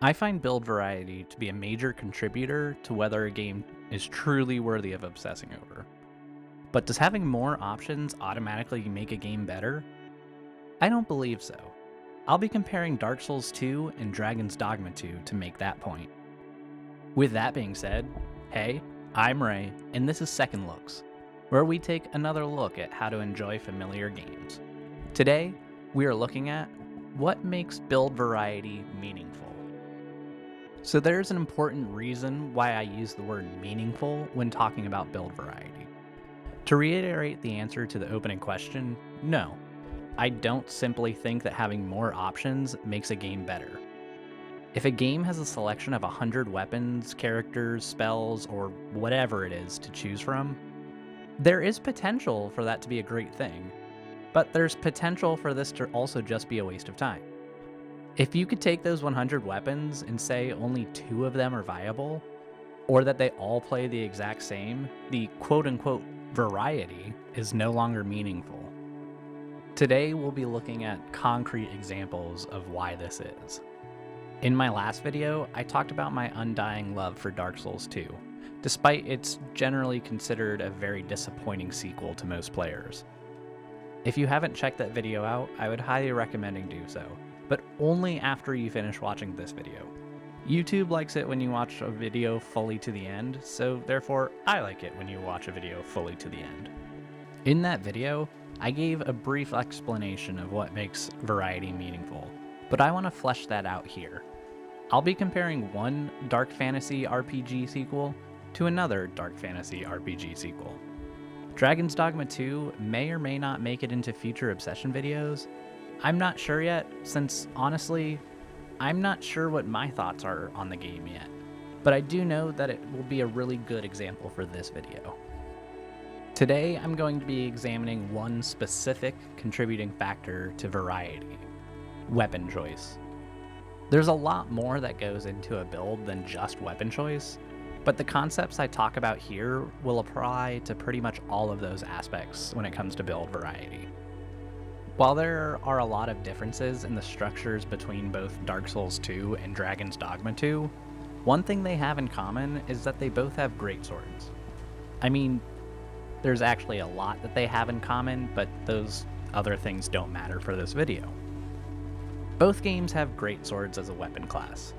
I find build variety to be a major contributor to whether a game is truly worthy of obsessing over. But does having more options automatically make a game better? I don't believe so. I'll be comparing Dark Souls 2 and Dragon's Dogma 2 to make that point. With that being said, hey, I'm Ray, and this is Second Looks, where we take another look at how to enjoy familiar games. Today, we are looking at what makes build variety meaningful. So there's an important reason why I use the word meaningful when talking about build variety. To reiterate the answer to the opening question, no, I don't simply think that having more options makes a game better. If a game has a selection of 100 weapons, characters, spells, or whatever it is to choose from, there is potential for that to be a great thing, but there's potential for this to also just be a waste of time. If you could take those 100 weapons and say only 2 of them are viable, or that they all play the exact same, the quote-unquote variety is no longer meaningful. Today we'll be looking at concrete examples of why this is. In my last video, I talked about my undying love for Dark Souls 2, despite it's generally considered a very disappointing sequel to most players. If you haven't checked that video out, I would highly recommend you do so, but only after you finish watching this video. YouTube likes it when you watch a video fully to the end, so therefore I like it when you watch a video fully to the end. In that video, I gave a brief explanation of what makes variety meaningful, but I want to flesh that out here. I'll be comparing one dark fantasy RPG sequel to another dark fantasy RPG sequel. Dragon's Dogma 2 may or may not make it into future Obsession videos. I'm not sure yet, since honestly, I'm not sure what my thoughts are on the game yet, but I do know that it will be a really good example for this video. Today, I'm going to be examining one specific contributing factor to variety: weapon choice. There's a lot more that goes into a build than just weapon choice, but the concepts I talk about here will apply to pretty much all of those aspects when it comes to build variety. While there are a lot of differences in the structures between both Dark Souls 2 and Dragon's Dogma 2, one thing they have in common is that they both have greatswords. I mean, there's actually a lot that they have in common, but those other things don't matter for this video. Both games have greatswords as a weapon class.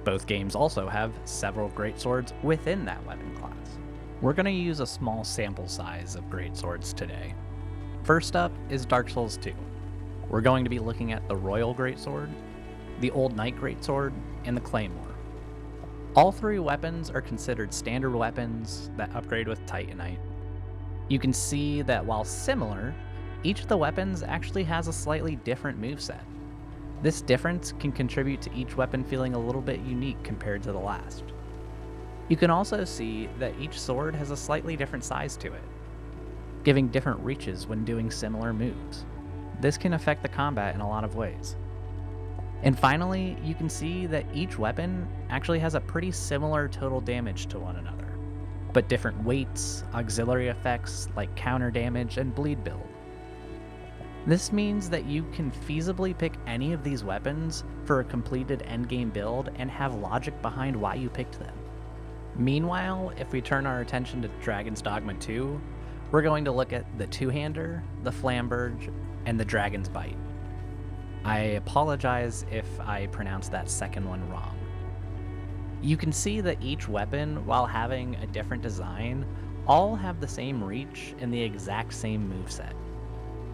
Both games also have several greatswords within that weapon class. We're going to use a small sample size of greatswords today. First up is Dark Souls 2. We're going to be looking at the Royal Greatsword, the Old Knight Greatsword, and the Claymore. All 3 weapons are considered standard weapons that upgrade with Titanite. You can see that while similar, each of the weapons actually has a slightly different moveset. This difference can contribute to each weapon feeling a little bit unique compared to the last. You can also see that each sword has a slightly different size to it, giving different reaches when doing similar moves. This can affect the combat in a lot of ways. And finally, you can see that each weapon actually has a pretty similar total damage to one another, but different weights, auxiliary effects like counter damage, and bleed build. This means that you can feasibly pick any of these weapons for a completed endgame build and have logic behind why you picked them. Meanwhile, if we turn our attention to Dragon's Dogma 2, we're going to look at the Two-Hander, the Flamberge, and the Dragon's Bite. I apologize if I pronounced that second one wrong. You can see that each weapon, while having a different design, all have the same reach and the exact same moveset.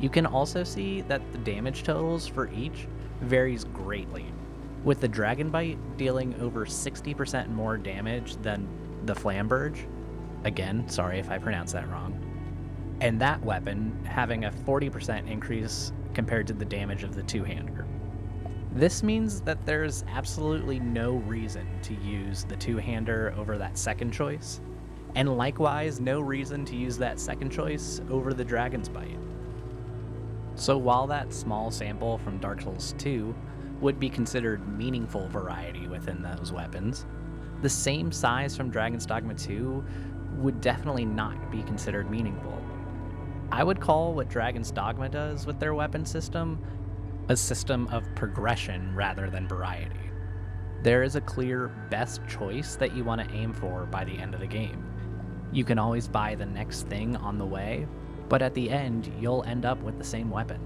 You can also see that the damage totals for each varies greatly, with the Dragon Bite dealing over 60% more damage than the Flamberge. Again, sorry if I pronounced that wrong. And that weapon having a 40% increase compared to the damage of the Two-Hander. This means that there's absolutely no reason to use the Two-Hander over that second choice, and likewise no reason to use that second choice over the Dragon's Bite. So while that small sample from Dark Souls 2 would be considered meaningful variety within those weapons, the same size from Dragon's Dogma 2 would definitely not be considered meaningful. I would call what Dragon's Dogma does with their weapon system a system of progression rather than variety. There is a clear best choice that you want to aim for by the end of the game. You can always buy the next thing on the way, but at the end, you'll end up with the same weapon.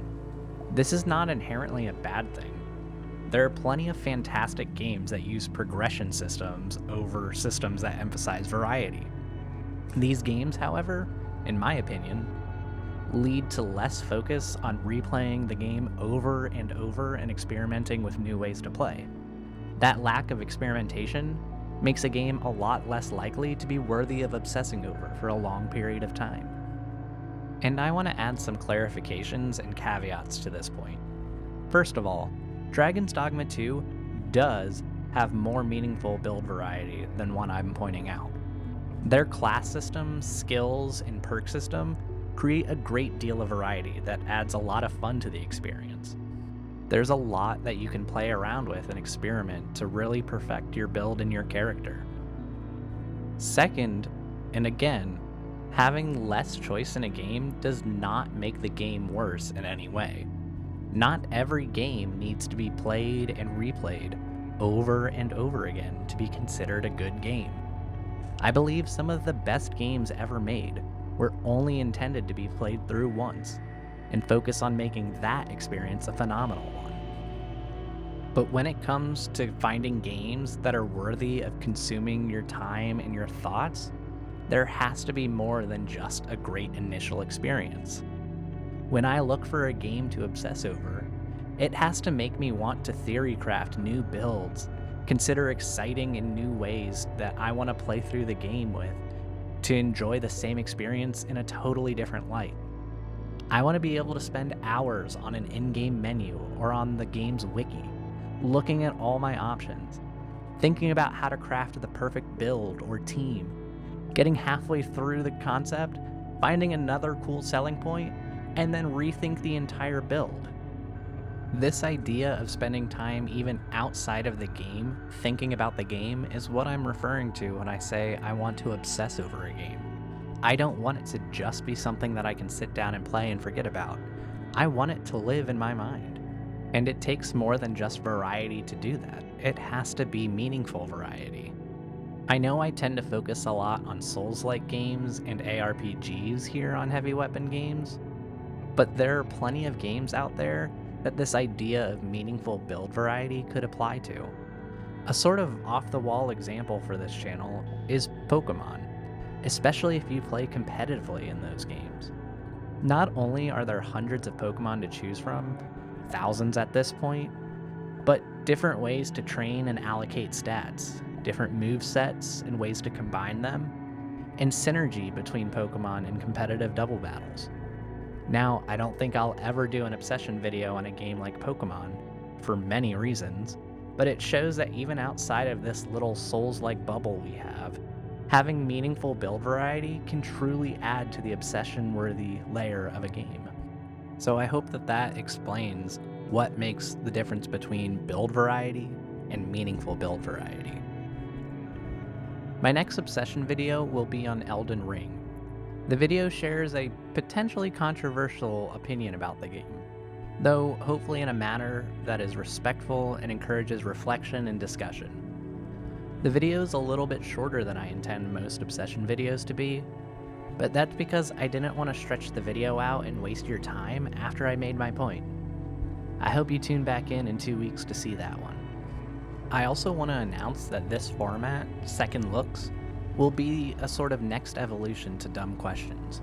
This is not inherently a bad thing. There are plenty of fantastic games that use progression systems over systems that emphasize variety. These games, however, in my opinion, lead to less focus on replaying the game over and over and experimenting with new ways to play. That lack of experimentation makes a game a lot less likely to be worthy of obsessing over for a long period of time. And I want to add some clarifications and caveats to this point. First of all, Dragon's Dogma 2 does have more meaningful build variety than what I'm pointing out. Their class system, skills, and perk system create a great deal of variety that adds a lot of fun to the experience. There's a lot that you can play around with and experiment to really perfect your build and your character. Second, and again, having less choice in a game does not make the game worse in any way. Not every game needs to be played and replayed over and over again to be considered a good game. I believe some of the best games ever made were only intended to be played through once, and focus on making that experience a phenomenal one. But when it comes to finding games that are worthy of consuming your time and your thoughts, there has to be more than just a great initial experience. When I look for a game to obsess over, it has to make me want to theory craft new builds, consider exciting and new ways that I want to play through the game with, to enjoy the same experience in a totally different light. I want to be able to spend hours on an in-game menu or on the game's wiki, looking at all my options, thinking about how to craft the perfect build or team, getting halfway through the concept, finding another cool selling point, and then rethink the entire build. This idea of spending time even outside of the game thinking about the game is what I'm referring to when I say I want to obsess over a game. I don't want it to just be something that I can sit down and play and forget about. I want it to live in my mind. And it takes more than just variety to do that. It has to be meaningful variety. I know I tend to focus a lot on Souls-like games and ARPGs here on Heavy Weapon Games, but there are plenty of games out there that this idea of meaningful build variety could apply to. A sort of off-the-wall example for this channel is Pokemon, especially if you play competitively in those games. Not only are there hundreds of Pokemon to choose from, thousands at this point, but different ways to train and allocate stats, different movesets and ways to combine them, and synergy between Pokemon in competitive double battles. Now, I don't think I'll ever do an obsession video on a game like Pokemon, for many reasons, but it shows that even outside of this little Souls-like bubble we have, having meaningful build variety can truly add to the obsession-worthy layer of a game. So I hope that that explains what makes the difference between build variety and meaningful build variety. My next obsession video will be on Elden Ring. The video shares a potentially controversial opinion about the game, though hopefully in a manner that is respectful and encourages reflection and discussion. The video is a little bit shorter than I intend most obsession videos to be, but that's because I didn't want to stretch the video out and waste your time after I made my point. I hope you tune back in 2 weeks to see that one. I also want to announce that this format, Second Looks, will be a sort of next evolution to Dumb Questions.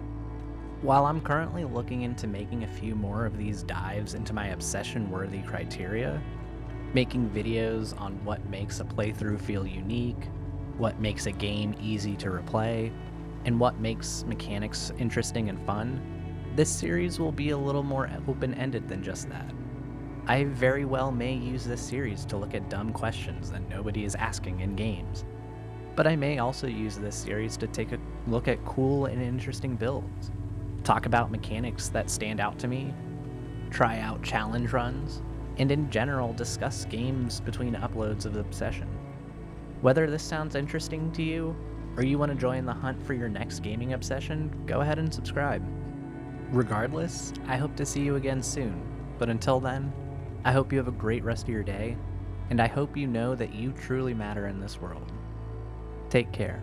While I'm currently looking into making a few more of these dives into my obsession-worthy criteria, making videos on what makes a playthrough feel unique, what makes a game easy to replay, and what makes mechanics interesting and fun, this series will be a little more open-ended than just that. I very well may use this series to look at dumb questions that nobody is asking in games, but I may also use this series to take a look at cool and interesting builds, talk about mechanics that stand out to me, try out challenge runs, and in general discuss games between uploads of Obsession. Whether this sounds interesting to you, or you want to join the hunt for your next gaming obsession, go ahead and subscribe. Regardless, I hope to see you again soon, but until then, I hope you have a great rest of your day, and I hope you know that you truly matter in this world. Take care.